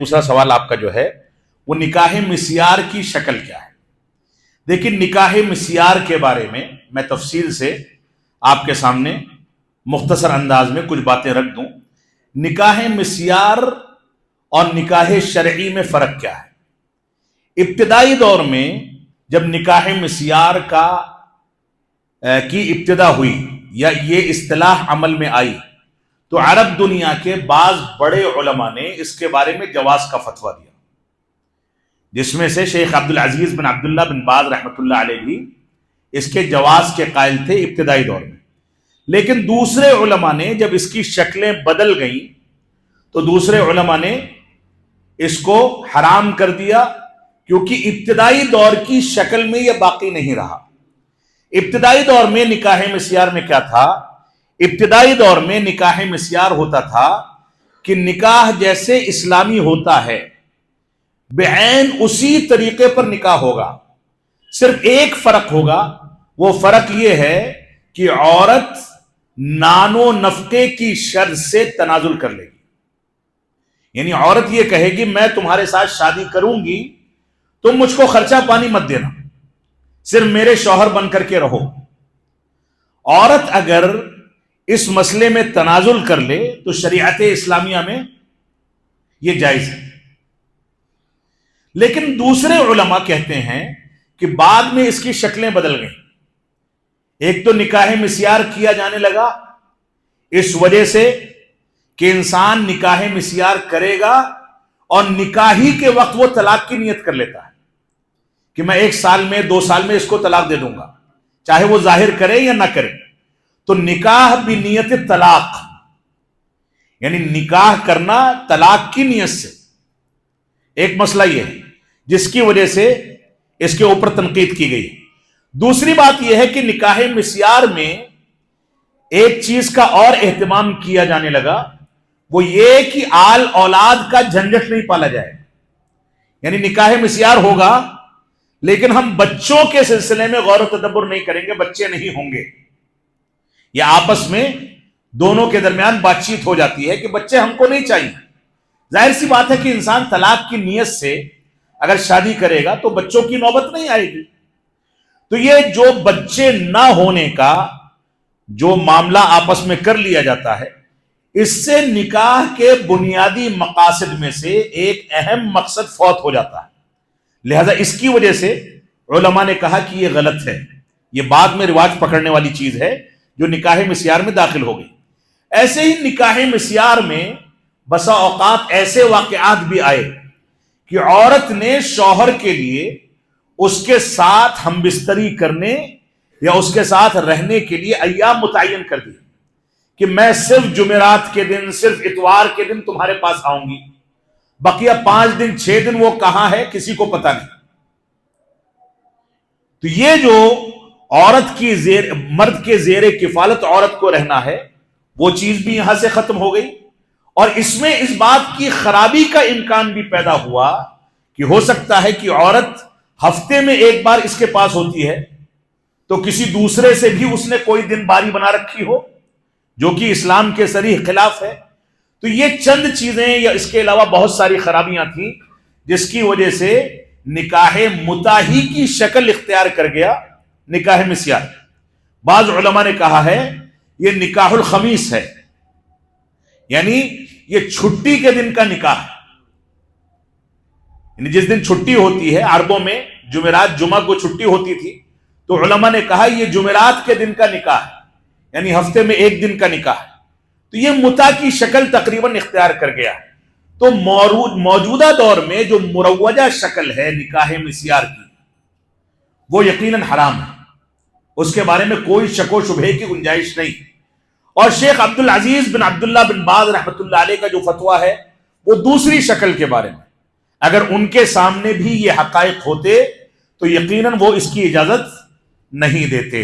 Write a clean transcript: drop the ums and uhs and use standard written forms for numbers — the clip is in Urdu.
دوسرا سوال آپ کا جو ہے وہ نکاح مسیار کی شکل کیا ہے؟ دیکھیں، نکاح مسیار کے بارے میں میں تفصیل سے آپ کے سامنے مختصر انداز میں کچھ باتیں رکھ دوں۔ نکاح مسیار اور نکاح شرعی میں فرق کیا ہے؟ ابتدائی دور میں جب نکاح مسیار کی ابتدا ہوئی یا یہ اصطلاح عمل میں آئی تو عرب دنیا کے بعض بڑے علماء نے اس کے بارے میں جواز کا فتویٰ دیا، جس میں سے شیخ عبدالعزیز بن عبداللہ بن باز رحمۃ اللہ علیہ بھی اس کے جواز کے قائل تھے ابتدائی دور میں۔ لیکن دوسرے علماء نے جب اس کی شکلیں بدل گئیں تو دوسرے علماء نے اس کو حرام کر دیا، کیونکہ ابتدائی دور کی شکل میں یہ باقی نہیں رہا۔ ابتدائی دور میں نکاح مسیار میں کیا تھا؟ ابتدائی دور میں نکاح مسیار ہوتا تھا کہ نکاح جیسے اسلامی ہوتا ہے بعین اسی طریقے پر نکاح ہوگا، صرف ایک فرق ہوگا، وہ فرق یہ ہے کہ عورت نان و نفقے کی شرط سے تنازل کر لے گی۔ یعنی عورت یہ کہے گی میں تمہارے ساتھ شادی کروں گی، تم مجھ کو خرچہ پانی مت دینا، صرف میرے شوہر بن کر کے رہو۔ عورت اگر اس مسئلے میں تنازل کر لے تو شریعت اسلامیہ میں یہ جائز ہے۔ لیکن دوسرے علماء کہتے ہیں کہ بعد میں اس کی شکلیں بدل گئیں۔ ایک تو نکاح مسیار کیا جانے لگا اس وجہ سے کہ انسان نکاح مسیار کرے گا اور نکاحی کے وقت وہ طلاق کی نیت کر لیتا ہے کہ میں 1 سال میں 2 سال میں اس کو طلاق دے دوں گا، چاہے وہ ظاہر کرے یا نہ کرے۔ تو نکاح بنیت طلاق، یعنی نکاح کرنا طلاق کی نیت سے، ایک مسئلہ یہ ہے جس کی وجہ سے اس کے اوپر تنقید کی گئی۔ دوسری بات یہ ہے کہ نکاح مسیار میں ایک چیز کا اور اہتمام کیا جانے لگا، وہ یہ کہ آل اولاد کا جھنجٹ نہیں پالا جائے۔ یعنی نکاح مسیار ہوگا لیکن ہم بچوں کے سلسلے میں غور و تدبر نہیں کریں گے، بچے نہیں ہوں گے۔ یا آپس میں دونوں کے درمیان بات چیت ہو جاتی ہے کہ بچے ہم کو نہیں چاہیے۔ ظاہر سی بات ہے کہ انسان طلاق کی نیت سے اگر شادی کرے گا تو بچوں کی نوبت نہیں آئے گی۔ تو یہ جو بچے نہ ہونے کا جو معاملہ آپس میں کر لیا جاتا ہے، اس سے نکاح کے بنیادی مقاصد میں سے ایک اہم مقصد فوت ہو جاتا ہے۔ لہذا اس کی وجہ سے علماء نے کہا کہ یہ غلط ہے، یہ بعد میں رواج پکڑنے والی چیز ہے جو نکاح مسیار میں داخل ہو گئی۔ ایسے ہی نکاح مسیار میں بسا اوقات ایسے واقعات بھی آئے کہ عورت نے شوہر کے لیے اس کے ساتھ ہم بستری کرنے یا اس کے ساتھ رہنے کے لیے ایام متعین کر دی کہ میں صرف جمعرات کے دن، صرف اتوار کے دن تمہارے پاس آؤں گی، بقیہ 5 دن 6 دن وہ کہاں ہے کسی کو پتہ نہیں۔ تو یہ جو عورت کی مرد کے زیر کفالت عورت کو رہنا ہے، وہ چیز بھی یہاں سے ختم ہو گئی۔ اور اس میں اس بات کی خرابی کا امکان بھی پیدا ہوا کہ ہو سکتا ہے کہ عورت ہفتے میں 1 بار اس کے پاس ہوتی ہے تو کسی دوسرے سے بھی اس نے کوئی دن باری بنا رکھی ہو، جو کہ اسلام کے صریح خلاف ہے۔ تو یہ چند چیزیں یا اس کے علاوہ بہت ساری خرابیاں تھیں جس کی وجہ سے نکاح متاحی کی شکل اختیار کر گیا نکاح مسیار۔ بعض علماء نے کہا ہے یہ نکاح الخمیس ہے، یعنی یہ چھٹی کے دن کا نکاح ہے۔ یعنی جس دن چھٹی ہوتی ہے، عربوں میں جمعرات جمعہ کو چھٹی ہوتی تھی، تو علماء نے کہا یہ جمعرات کے دن کا نکاح ہے، یعنی ہفتے میں 1 دن کا نکاح ہے۔ تو یہ متع کی شکل تقریباً اختیار کر گیا ہے۔ تو موجودہ دور میں جو مروجہ شکل ہے نکاح مسیار کی، وہ یقیناً حرام ہے، اس کے بارے میں کوئی شک و شبہے کی گنجائش نہیں۔ اور شیخ عبدالعزیز بن عبداللہ بن باز رحمۃ اللہ علیہ کا جو فتویٰ ہے وہ دوسری شکل کے بارے میں، اگر ان کے سامنے بھی یہ حقائق ہوتے تو یقیناً وہ اس کی اجازت نہیں دیتے۔